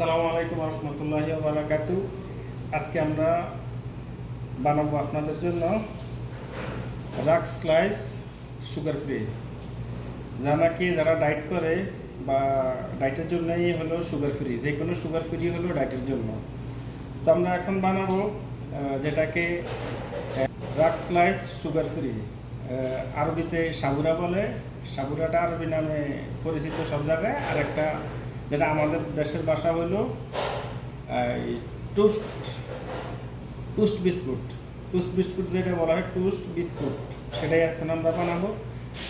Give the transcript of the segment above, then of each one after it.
আসসালামু আলাইকুম রহমতুল্লাহি ওয়া বারাকাতু। আজকে আমরা বানাবো আপনাদের জন্য রাক্স স্লাইস সুগার ফ্রি, যা নাকি যারা ডায়েট করে বা ডায়েটের জন্যই হলো সুগার ফ্রি, যে কোনো সুগার ফ্রি হলো ডায়েটের জন্য। তো আমরা এখন বানাবো যেটাকে রাক্স স্লাইস সুগার ফ্রি, আরবিতে সাবুরা বলে। সাবুরাটা আরবি নামে পরিচিত সব জায়গায়। আর একটা যেটা আমাদের দেশের ভাষা হলো টুস্ট বিস্কুট যেটা বলা হয় টুস্ট বিস্কুট, সেটাই এখন আমরা বানাবো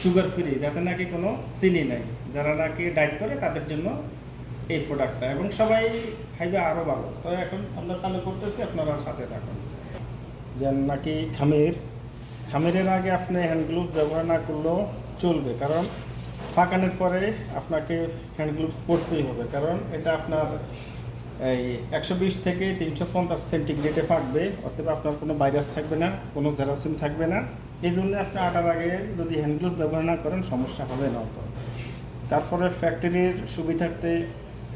সুগার ফ্রি, যাতে নাকি কোনো চিনি নাই। যারা নাকি ডায়েট করে তাদের জন্য এই প্রোডাক্টটা, এবং সবাই খাইবে আরও ভালো। তো এখন আমরা চালু করতেছি, আপনারা সাথে থাকুন। যেন নাকি খামিরের আগে আপনি হ্যান্ড গ্লোভস ব্যবহার না করলেও চলবে, কারণ ফাঁকানোর পরে আপনাকে হ্যান্ড গ্লোভস পরতেই হবে, কারণ এটা আপনার এই 120 থেকে 350 সেন্টিগ্রেডে ফাঁকবে। অর্থাৎ আপনার কোনো ভাইরাস থাকবে না, কোনো জেরাসিন থাকবে না। এই জন্য আপনি আটার আগে যদি হ্যান্ড গ্লোভস ব্যবহার না করেন সমস্যা হবে না অত। তারপরে ফ্যাক্টরির সুবিধার্থে,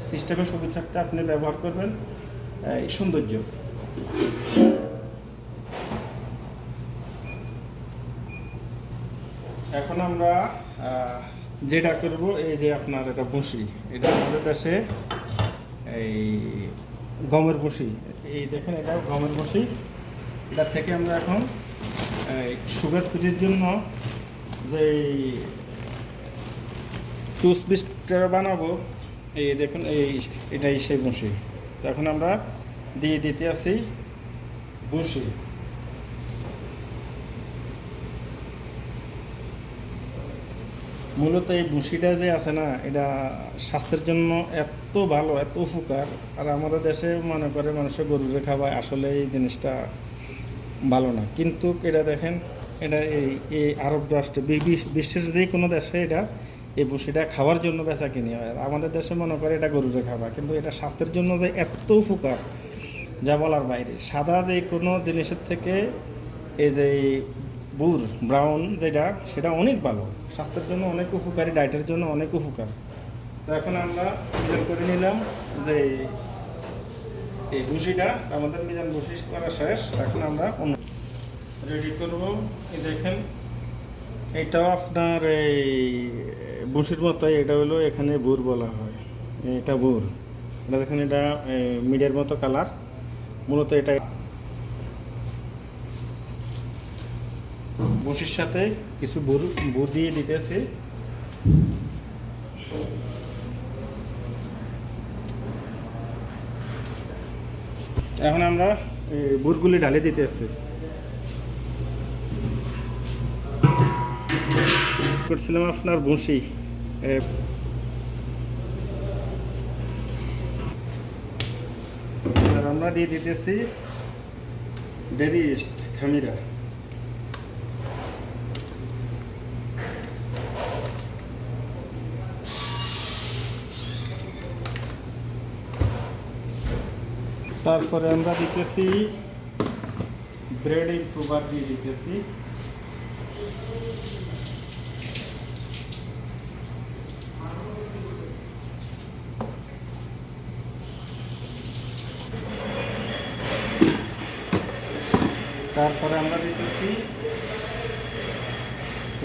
সিস্টেমের সুবিধার্থে আপনি ব্যবহার করবেন এই সৌন্দর্য। এখন আমরা যেটা করব, এই যে আপনার এটা বসি, এটা আমাদের দেশে এই গমের বসি, এই দেখেন এটা গমের বসি। এটা থেকে আমরা এখন সুগার ফ্রির জন্য যে টুস্ট বিস্কুট বানাবো, এই দেখুন এটাই সেই বসি। তো এখন আমরা দিয়ে দিতে আছি বসি। মূলত এই ভুসিটা যে আছে না, এটা স্বাস্থ্যের জন্য এত ভালো, এত উপকার। আর আমাদের দেশে মনে করে মানুষের গরুরে খাওয়ায়, আসলে এই জিনিসটা ভালো না। কিন্তু এটা দেখেন, এটা এই আরব রাষ্ট্রে, বিশ্বের যে কোনো দেশে এটা এই ভুসিটা খাওয়ার জন্য বেচা কিনে হয়। আর আমাদের দেশে মনে করে এটা গরুরে খাওয়া, কিন্তু এটা স্বাস্থ্যের জন্য যে এত উপকার যা বলার বাইরে। সাদা যে কোনো জিনিসের থেকে এই যে ব্রাউন যেটা, সেটা অনেক ভালো, স্বাস্থ্যের জন্য অনেক উপকারী, ডায়েটের জন্য অনেক উপকার। তো এখন আমরা মিজান করে নিলাম যে এই ভুসিটা, আমাদের মিজান ভুসি করা শেষ। এখন আমরা রেডি করব। এই দেখেন, এটাও আপনার এই ভুসির মতোই, এটা হলো এখানে বুর বলা হয়, এটা বুর। এটা দেখেন, এটা মিডিয়ার মতো কালার। মূলত এটা বসির সাথে কিছু বুর দিয়ে দিতেছি। এখন আমরা বুরগুলি ঢালে দিতেছি। করছিলাম আপনার বসি, আর আমরা দিয়ে দিতেছি ডেরি ইস্ট খামিরা। তারপরে আমরা দিতেছি ব্রেড ইম্প্রুভার দিয়ে দিতেছি। তারপরে আমরা দিতেছি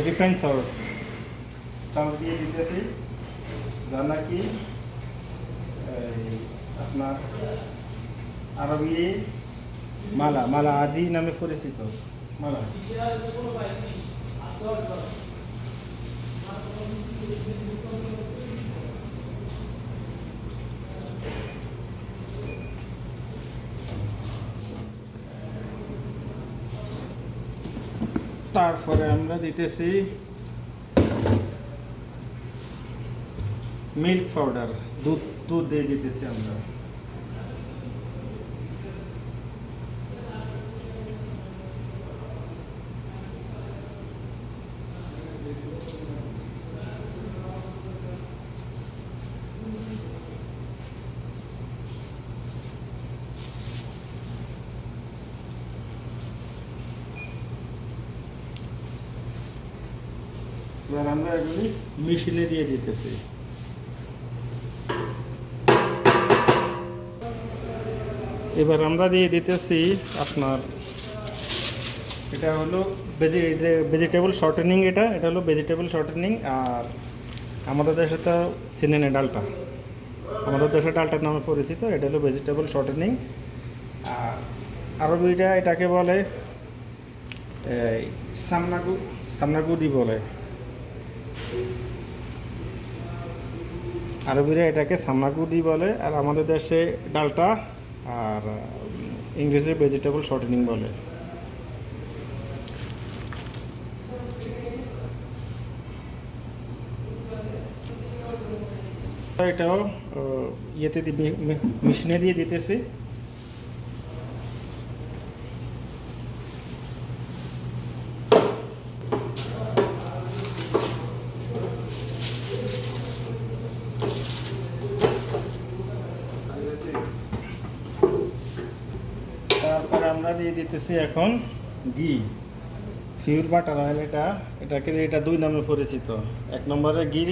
রিফাইন সল্ট দিয়ে দিতেছি, যা নাকি আপনার আরবি মালা আদি নামে পরিচিত মালা। তারপরে আমরা দিতেছি মিল্ক পাউডার, দুধ দিয়ে দিতেছি আমরা। এবার আমরা এগুলি মেশিনে দিয়ে দিতেছি। এবার আমরা দিয়ে দিতেছি আপনার, এটা হলো ভেজিটেবল শর্টেনিং, এটা হলো ভেজিটেবল শর্টেনিং। আর আমাদের দেশে তো চিনেন ডালটা, আমাদের দেশে ডালটার নামে পরিচিত, এটা হলো ভেজিটেবল শর্টেনিং। আর আরবিটা এটাকে বলে এই সামনাগুডি বলে, আরবিরা এটাকে সামনাগুডি বলে, আর আমাদের দেশে ডালটা, আর ইংরেজি ভেজিটেবল শর্টেনিং বলে। এটাও ইয়েতে মেশিনে দিয়ে দিতেছি। তারপরে আমরা দিয়ে দিতেছি এখন ঘি, পিওর বাটার অয়েল। এটা 2 নামে পরিচিত। 1 নম্বরে ঘি,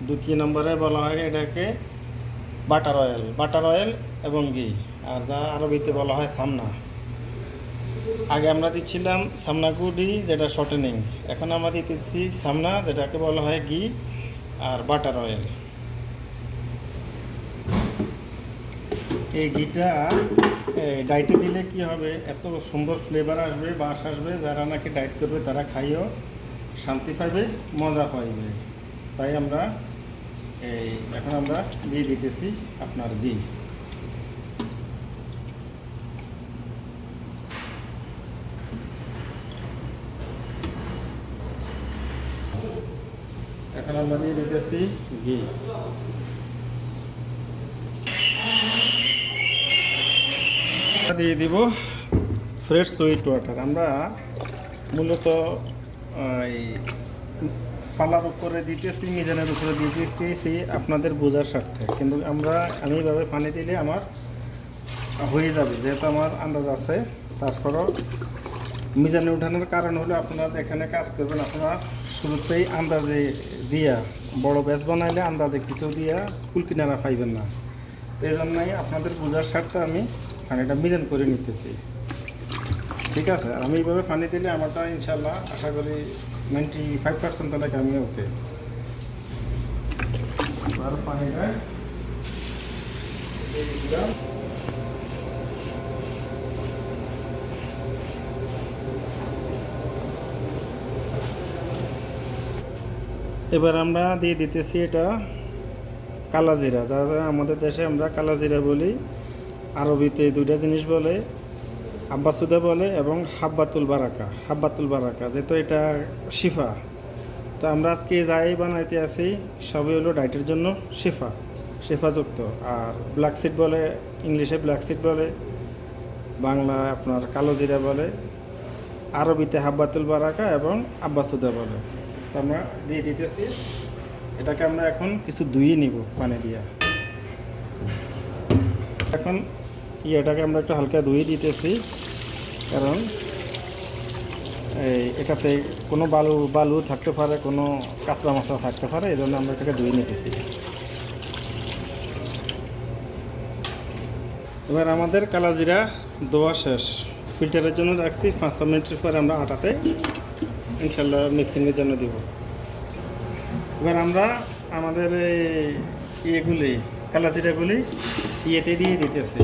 2 নম্বরে বলা হয় এটাকে বাটার অয়েল এবং ঘি, আর যা আরবিতে বলা হয় সামনা। আগে আমরা দিচ্ছিলাম সামনাগুডি, যেটা শর্টেনিং। এখন আমরা দিতেছি সামনা, যেটাকে বলা হয় ঘি আর বাটার অয়েল। এই ঘিটা ডায়েটে দিলে কি হবে, এত সুন্দর ফ্লেভার আসবে, বাস আসবে, যারা নাকি ডায়েট করবে তারা খাইও শান্তি পাবে, মজা পাইবে। তাই আমরা এখন আমরা দিয়ে দিতেছি আপনার ঘি। এখন আমরা দিয়ে দিতেছি ঘি। দিয়ে দিব ফ্রেশ সুইট ওয়াটার। আমরা মূলত এই ফালার উপরে দিতেছি, মিজানের উপরে দিয়ে দিতেছি আপনাদের বোঝার স্বার্থে, কিন্তু আমি এইভাবে পানি দিলে আমার হয়ে যাবে, যেহেতু আমার আন্দাজ আছে। তারপরও মিজানে উঠানোর কারণ হলো আপনারা এখানে কাজ করবেন, আপনারা শুরুতেই আন্দাজে দিয়া, বড় ব্যাচ বানাইলে আন্দাজে কিছু দিয়া কুলকিনারা পাইবেন না। তো এই জন্যই আপনাদের বোঝার স্বার্থে আমি পানিটা মিজান করে নিতেছি, ঠিক আছে। আর আমি এইভাবে পানি দিলে আমারটা ইনশাল্লাহ আশা করি 95% তাহলে আমি ওকে। আর পানিটা এবার আমরা দিয়ে দিতেছি এটা কালাজিরা, যারা আমাদের দেশে আমরা কালাজিরা বলি, আরবিতে 2টা জিনিস বলে, আব্বাসুদা বলে এবং হাব্বাতুল বারাকা, যেহেতু এটা শিফা। তো আমরা আজকে যাই বানাইতে আছি সবই হলো ডায়েটের জন্য শিফাযুক্ত। আর ব্ল্যাক সিড বলে, ইংলিশে ব্ল্যাক সিড বলে, বাংলা আপনার কালো জিরা বলে, আরবিতে হাব্বাতুল বারাকা এবং আব্বাসুদা বলে। তো আমরা দিয়ে দিতেছি, এটাকে আমরা এখন কিছু ধুয়ে নিব পানি দিয়ে। এখন এটাকে আমরা একটু হালকা ধুয়ে দিতেছি, কারণ এটাতে কোনো বালু থাকতে পারে, কোনো কাঁচরা মশলা থাকতে পারে, এই জন্য আমরা এটাকে ধুয়ে নিতেছি। এবার আমাদের কালাজিরা ধোয়া শেষ, ফিল্টারের জন্য রাখছি। 5 মিনিটের পরে আমরা আটাতে ইনশাল্লাহ মিক্সিংয়ের জন্য দিব। এবার আমরা আমাদের ইয়েগুলি, কালাজিরাগুলি ইয়েতে দিয়ে দিতেছি,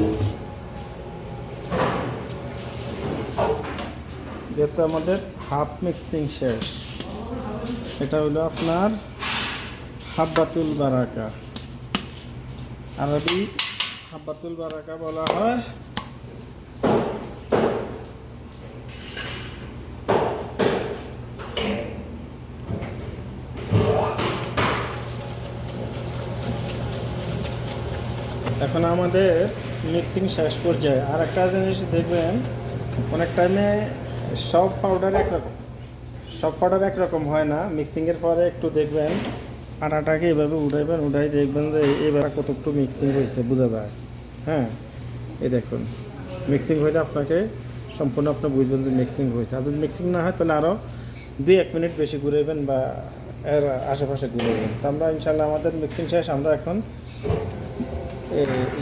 যেহেতু আমাদের হাফ মিক্সিং শেষ। এটা হলো আপনার হাব্বাতুল বারাকা, আরবি হাব্বাতুল বারাকা বলা হয়। এখন আমাদের মিক্সিং শেষ পর্যায়ে। আর একটা জিনিস দেখবেন, অনেক টাইমে সব পাউডার একরকম হয় না। মিক্সিংয়ের পরে একটু দেখবেন আটাটাকে এভাবে উঠাই দেখবেন যে এবার কতটুকু মিক্সিং হয়েছে বোঝা যায়। হ্যাঁ, এই দেখুন মিক্সিং হইলে আপনাকে সম্পূর্ণ আপনি বুঝবেন যে মিক্সিং হয়েছে। আর যদি মিক্সিং না হয় তাহলে আরও 2-1 মিনিট বেশি ঘুরাইবেন বা এর আশেপাশে ঘুরাইবেন। তো আমরা ইনশাল্লাহ আমাদের মিক্সিং শেষ। আমরা এখন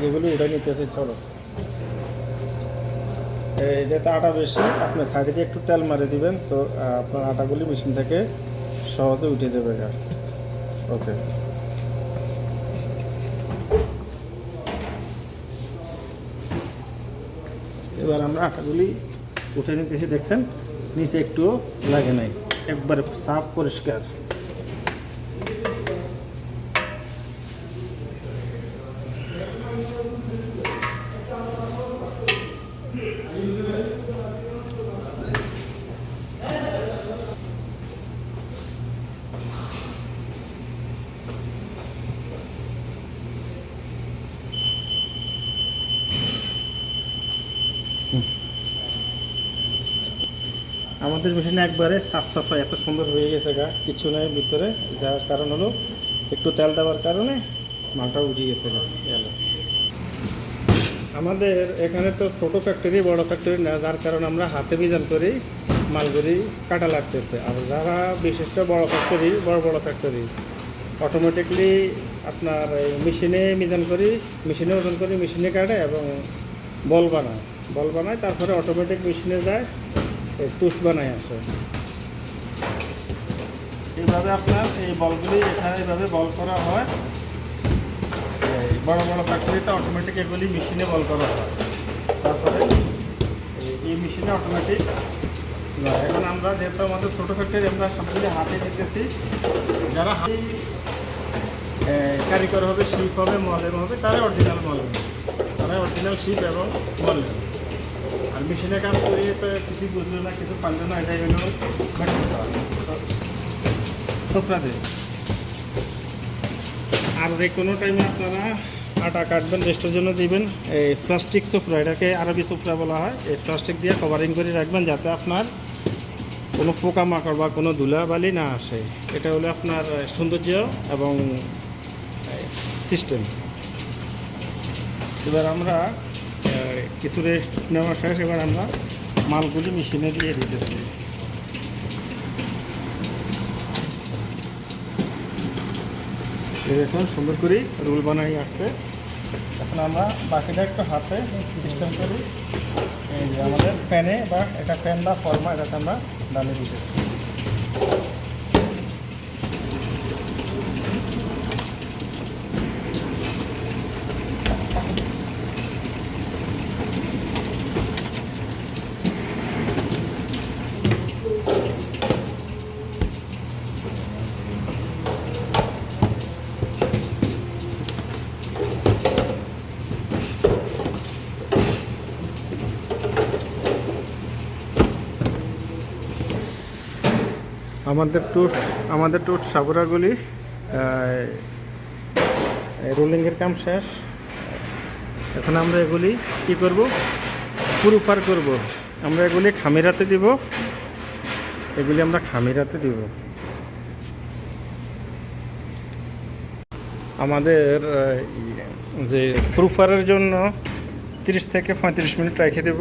এগুলো উঠাই নিতেছি। চলো এটাতে আটা বেশি, আপনি সাইডে দিয়ে একটু তেল মারে দিবেন, তো আপনার আটাগুলি মেশিন থেকে সহজে উঠে যাবে। ওকে, এবার আমরা আটাগুলি উঠে নিতেছি। দেখছেন নিচে একটুও লাগে নাই, একবারে সাফ পরিষ্কার। আমাদের মেশিনে একবারে সাফ সাফাই এত সুন্দর হয়ে গেছে কিছু নেই ভিতরে, যার কারণ হলো একটু তেল দেওয়ার কারণে মালটা উঠে গেছে আমাদের এখানে তো ছোটো ফ্যাক্টরি বড় ফ্যাক্টরি না, যার কারণে আমরা হাতে মিজান করেই মালগুলি কাটা লাগতেছে। আর যারা বিশিষ্ট বড় ফ্যাক্টরি, বড় ফ্যাক্টরি অটোমেটিকলি আপনার মেশিনে মিজান করি, মেশিনে ওজন করি, মেশিনে কাটে এবং বল বানায়, তারপরে অটোমেটিক মেশিনে যায় টুস্ট বানায় আসে। এইভাবে আপনার এই বলগুলি এখানে এইভাবে বল করা হয়। বড় ফ্যাক্টরিতে অটোমেটিক এগুলি মেশিনে বল করা হয়, তারপরে এই মেশিনে অটোমেটিক। এখন আমরা যেহেতু আমাদের ছোটো ফ্যাক্টরি, আমরা সবগুলি হাতে দিতেছি। যারা হাতে কারিগর হবে, শিপ হবে, মলেম হবে, তারাই অরিজিনাল মলেম, তারাই অরিজিনাল শিপ এবং মলেম। আর মেশিনে কাজ করিয়ে তো কিছু বুঝলো না, কিছু পারলো না, এটাই হলো সোফরাদের। আর যে কোনো টাইমে আপনারা আটা কাটবেন, রেস্টের জন্য দিবেন এই প্লাস্টিক সোফরা, এটাকে আরবি সোফরা বলা হয়। এই প্লাস্টিক দিয়ে কভারিং করে রাখবেন যাতে আপনার কোনো পোকামাকড় বা কোনো ধুলাবালি না আসে। এটা হলো আপনার সৌন্দর্য এবং সিস্টেম। এবার আমরা কিছু রেস্ট নেওয়া শেষ, এবার আমরা মালগুলি মেশিনে দিয়ে দিতেছি। এখন সুন্দর করে রোল বানাই আসছে। এখন আমরা বাকিটা একটু হাতে সিস্টেম করি। এই যে আমাদের ফ্যানে, বা এটা ফ্যান বা ফর্মা, এটাতে আমরা ডালে দিতেছি। আমাদের টোস্ট সাবুরাগুলি রোলিংয়ের কাম শেষ। এখন আমরা এগুলি কি করব, পুরুফার করব। আমরা এগুলি খামিরাতে দিব, এগুলি আমরা খামিরাতে দিব। আমাদের যে পুরুফারের জন্য 30 থেকে 35 মিনিট রেখে দেব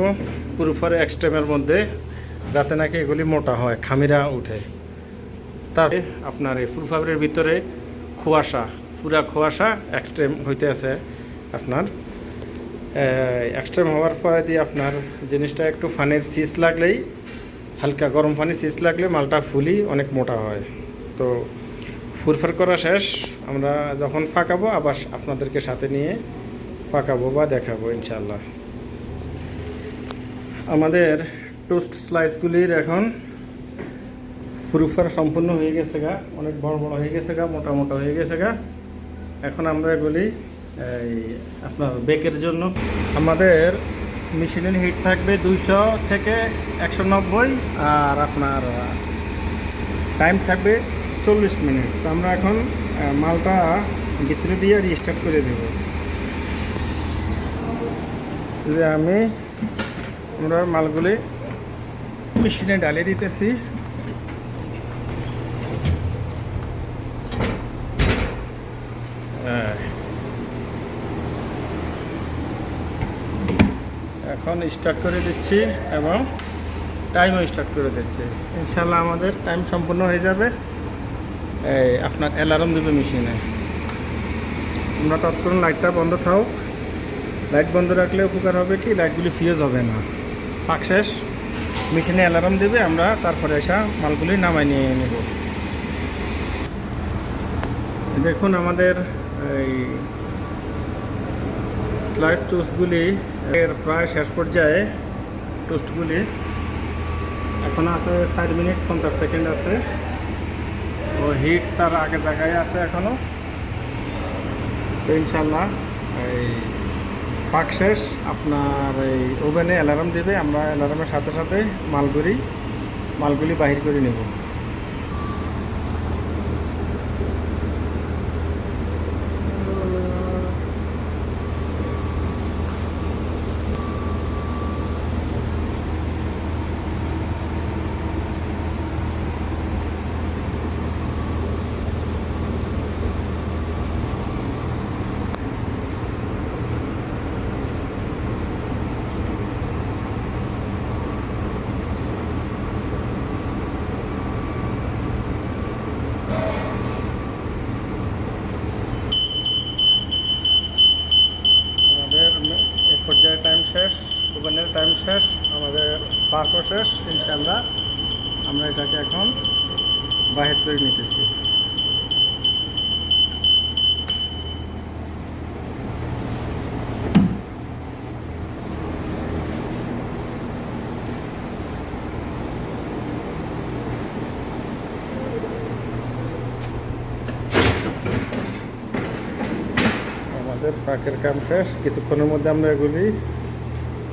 পুরুফারে এক্সট্রিমের মধ্যে, যাতে নাকি এগুলি মোটা হয়, খামিরা উঠে। তার আপনার এই ফুলফাবরের ভিতরে পুরা খোয়াশা এক্সট্রিম হইতে আছে। আপনার এক্সট্রিম হওয়ার পরে দিয়ে আপনার জিনিসটা একটু ফানির সিজ লাগলেই, হালকা গরম পানির সিজ লাগলে মালটা ফুলি অনেক মোটা হয়। তো ফুরফার করা শেষ, আমরা যখন ফাঁকাবো আবার আপনাদেরকে সাথে নিয়ে ফাঁকাবো বা দেখাবো ইনশাল্লাহ। আমাদের টোস্ট স্লাইসগুলির এখন ফুরফার সম্পূর্ণ হয়ে গেছে অনেক বড় হয়ে গেছে মোটা হয়ে গেছে এখন আমরা এগুলি এই আপনার বেকের জন্য, আমাদের মেশিনের হিট থাকবে 200 থেকে 190, আর আপনার টাইম থাকবে 40 মিনিট। তো আমরা এখন মালটা ভিতরে দিয়ে রিস্টার্ট করে দেব। যে আমরা মালগুলি মেশিনে ডালিয়ে দিতেছি। এখন স্টার্ট করে দিচ্ছি এবং টাইমও স্টার্ট করে দিচ্ছি। ইনশাল্লাহ আমাদের টাইম সম্পূর্ণ হয়ে যাবে। এই আপনার অ্যালার্ম দেবে মেশিনে। আমরা তৎক্ষণ লাইটটা বন্ধ থাক, লাইট বন্ধ রাখলে উপকার হবে কি, লাইটগুলি ফিউজ হবে না। পাক শেষ, মেশিনে অ্যালার্ম দেবে, আমরা তারপরে এসে মালগুলি নামাই নিয়ে নেব। দেখুন আমাদের এই স্লাইস টোস্টগুলি এর প্রায় শেষ পর্যায়ে। টোস্টগুলি এখন আছে 4 মিনিট 50 সেকেন্ড আছে, ও হিট তার আগে জায়গায় আছে এখনও। তো ইনশাল্লাহ এই পাক শেষ। আপনার এই ওভেনে অ্যালার্ম দেবে, আমরা অ্যালার্মের সাথে সাথে মালগুলি বাহির করে নেব। এক পর্যায়ে টাইম শেষ, ওভেনের টাইম শেষ, আমাদের পাকও শেষ। ইনশাল্লাহ আমরা এটাকে এখন বাহির করে নিতেছি। আমাদের পাকের কাম শেষ। কিছুক্ষণের মধ্যে আমরা এগুলি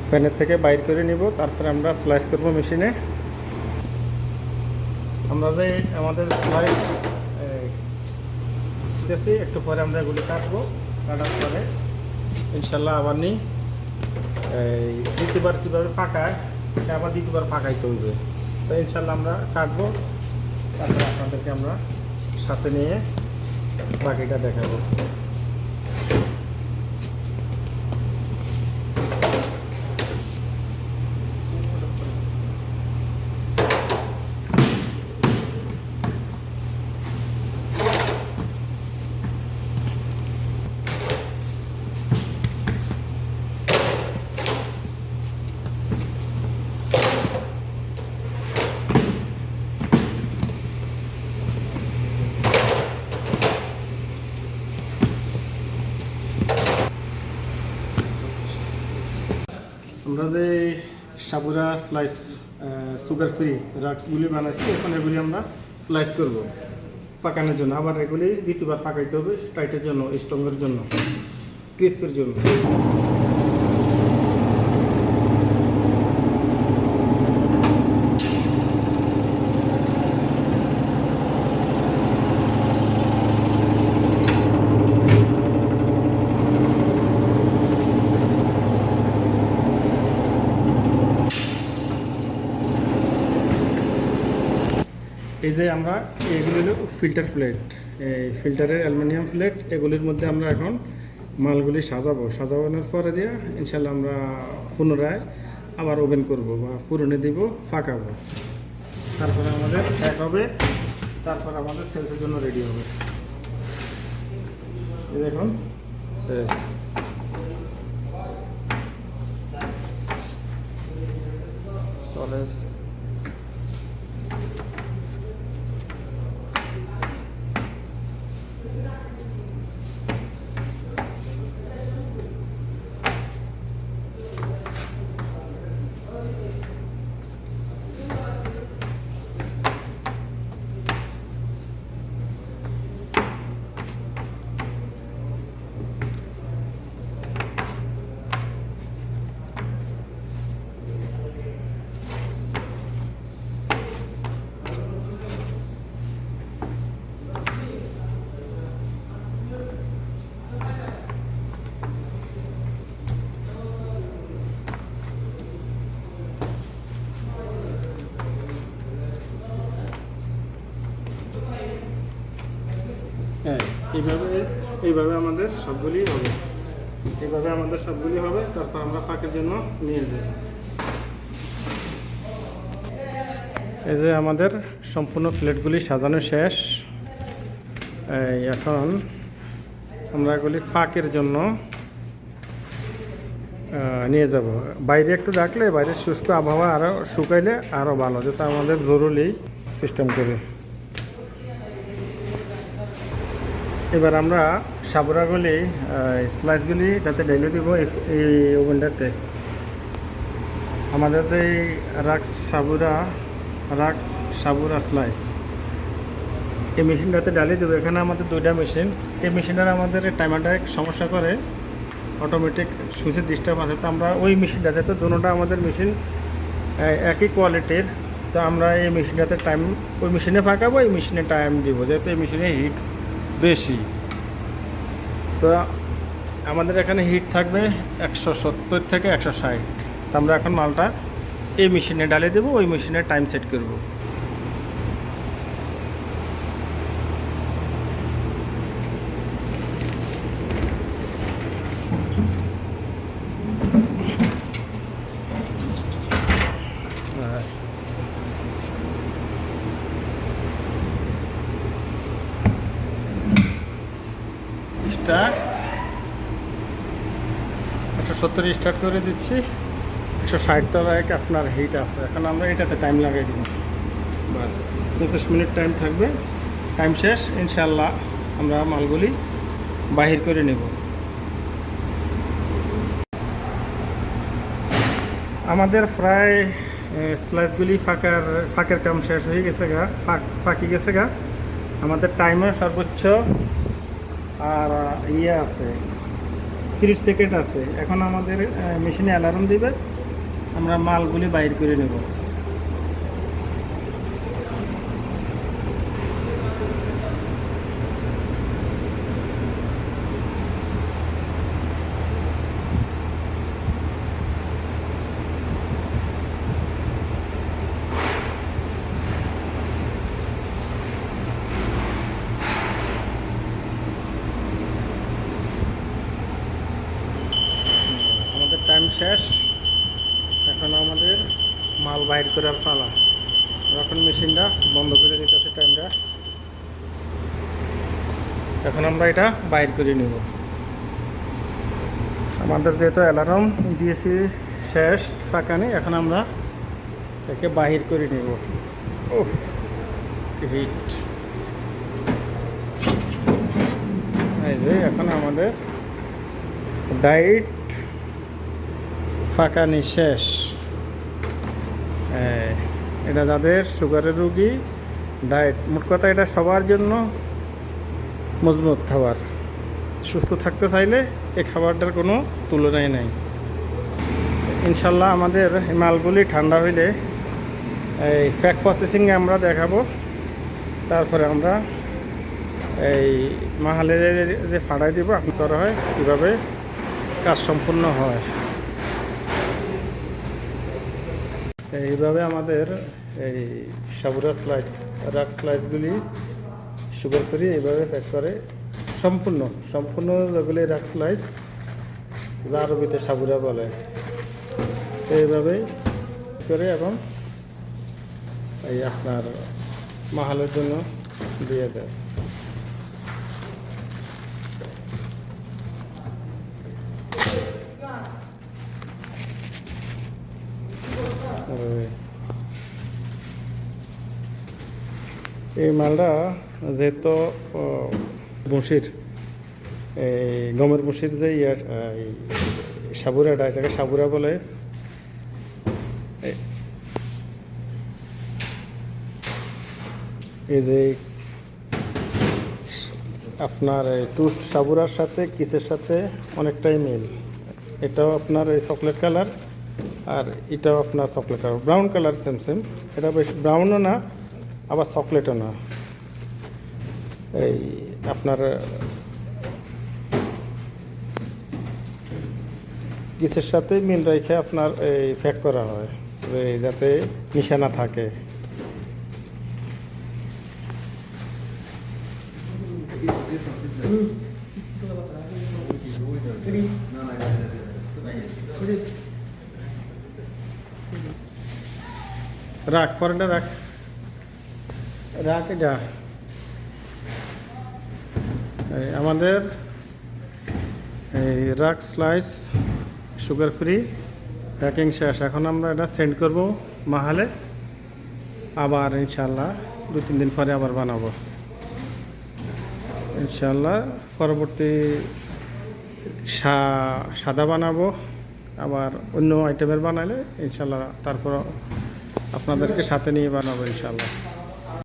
প্যানের থেকে বাইর করে নিব, তারপরে আমরা স্লাইস করব মেশিনে। আমরা যে আমাদের স্লাইস দিতেছি, একটু পরে আমরা এগুলি কাটবো। কাটার পরে ইনশাল্লাহ আবার নিই এই দ্বিতীয়বার কীভাবে পাকায়, এটা আবার দ্বিতীয়বার পাকাইতে হইবে। তো ইনশাল্লাহ আমরা কাটবো, তারপরে আপনাদেরকে আমরা সাথে নিয়ে বাকিটা দেখাবো। আমরা যে সাবুরা স্লাইস সুগার ফ্রি রাক্সগুলি বানাচ্ছি, এখন এগুলি আমরা স্লাইস করব পাকানোর জন্য। আবার এগুলি দ্বিতীয়বার পাকাইতে হবে, টাইটের জন্য, স্ট্রংয়ের জন্য, ক্রিস্পের জন্য। এই যে আমরা এগুলি হলো ফিল্টার প্লেট, এই ফিল্টারের অ্যালুমিনিয়াম প্লেট, এগুলির মধ্যে আমরা এখন মালগুলি সাজানোর পরে দিয়ে ইনশাল্লাহ আমরা পুনরায় আবার ওভেন করব বা পুরনে দিব, ফাঁকাবো। তারপরে আমাদের প্যাক হবে, তারপর আমাদের সেলসের জন্য রেডি হবে। এই দেখুন সলেস হ্যাঁ, এইভাবে আমাদের সবগুলি হবে। তারপর আমরা পাকের জন্য নিয়ে যাই। এই যে আমাদের সম্পূর্ণ প্লেটগুলি সাজানো শেষ। এখন আমরা এগুলি পাকের জন্য নিয়ে যাব। বাইরে একটু রাখলে বাইরে শুষ্ক আবহাওয়া আরও শুকাইলে আরও ভালো, যেটা আমাদের জরুরি সিস্টেম করে। এবার আমরা সাবুরাগুলি স্লাইসগুলি এটাতে ঢেলে দিব এই ওভেনটাতে। আমাদের যে রাক্স সাবুরা স্লাইস এই মেশিনটাতে ডালিয়ে দেবো। এখানে আমাদের দুইটা মেশিন। এই মেশিনটার আমাদের টাইমারটা সমস্যা করে, অটোমেটিক সুইচের ডিস্টার্ব আছে। তো আমরা ওই মেশিনটাতে, তো দুটোটা আমাদের মেশিন একই কোয়ালিটির, তো আমরা এই মেশিনটাতে টাইম ওই মেশিনে ফাঁকাবো, এই মেশিনে টাইম দিব, যেহেতু এই মেশিনে হিট বেশি। তো আমাদের এখানে হিট থাকবে 170 থেকে 160। তো আমরা এখন মালটা এই মেশিনে ডালিয়ে দেবো, ওই মেশিনে টাইম সেট করব। স্টার্ট 170 স্টার্ট করে দিচ্ছি। 160 তলায় আপনার হিট আছে। এখন আমরা এটাতে টাইম লাগাই দিব, বাস 25 মিনিট টাইম থাকবে। টাইম শেষ, ইনশাল্লাহ আমরা মালগুলি বাহির করে নেব। আমাদের প্রায় স্লাইসগুলি ফাঁকের কাম শেষ হয়ে গেছে গা, পাকি গেছে গা। আমাদের টাইমে সর্বোচ্চ আর আছে 30 সেকেন্ড আছে। এখন আমাদের মেশিনে অ্যালার্ম দিবে, আমরা মালগুলি বাইর করে নেব। টাইম শেষ, এখন আমাদের মাল বাইর করার পালা। এখন মেশিনটা বন্ধ করে দিতেছে টাইমটা। এখন আমরা এটা বাইর করে নেব। আমাদের যেহেতু অ্যালার্ম দিয়েছি শেষ, ফাঁকা নেই, এখন আমরা একে বাহির করে নেব। ওহ হিট! এই যে এখন আমাদের ডাইট ফাঁকানি শেষ। এটা যাদের সুগারের রুগী, ডায়েট, মোট কথা এটা সবার জন্য মজবুত খাবার। সুস্থ থাকতে চাইলে এই খাবারটার কোনো তুলনাই নাই। ইনশাল্লাহ আমাদের এই মালগুলি ঠান্ডা হইলে এই প্যাক প্রসেসিংয়ে আমরা দেখাবো। তারপরে আমরা এই মাহালে যে ফাড়াই দিব আপনি করা হয়, কীভাবে কাজ সম্পূর্ণ হয়। এইভাবে আমাদের এই সাবুরা রাগ স্লাইসগুলি সুগার ফ্রি এইভাবে প্যাক করে সম্পূর্ণ যেগুলি রাগ স্লাইস, যা আরবিতে সাবুরা বলে, এইভাবেই করে এবং এই আপনার মাহালের জন্য দিয়ে দেয়। এই মালটা যেহেতু বসির এই গমের বসির যে সাবুরাটা, এটাকে সাবুরা বলে। এই যে আপনার এই টুস্ট সাবুরার সাথে কিসের সাথে অনেকটাই মিল। এটাও আপনার এই চকলেট কালার, আর এটাও আপনার chocolate colour, brown colour same. এটা বেশ ব্রাউনও না আবার চকলেটও না। এই আপনার কিসের সাথে মিল রেখে আপনার এই প্যাক করা হয়, যাতে নিশানা থাকে। রাখ পরেরটা রাখ এটা আমাদের এই রাগ স্লাইস সুগার ফ্রি প্যাকিং শেষ। এখন আমরা এটা সেন্ড করব মাহালে। আবার ইনশাল্লাহ 2-3 দিন পরে আবার বানাবো ইনশাল্লাহ। পরবর্তী সাদা বানাবো, আবার অন্য আইটেমের বানালে ইনশাল্লাহ তারপর আপনাদেরকে সাথে নিয়ে বানাবো ইনশাল্লাহ।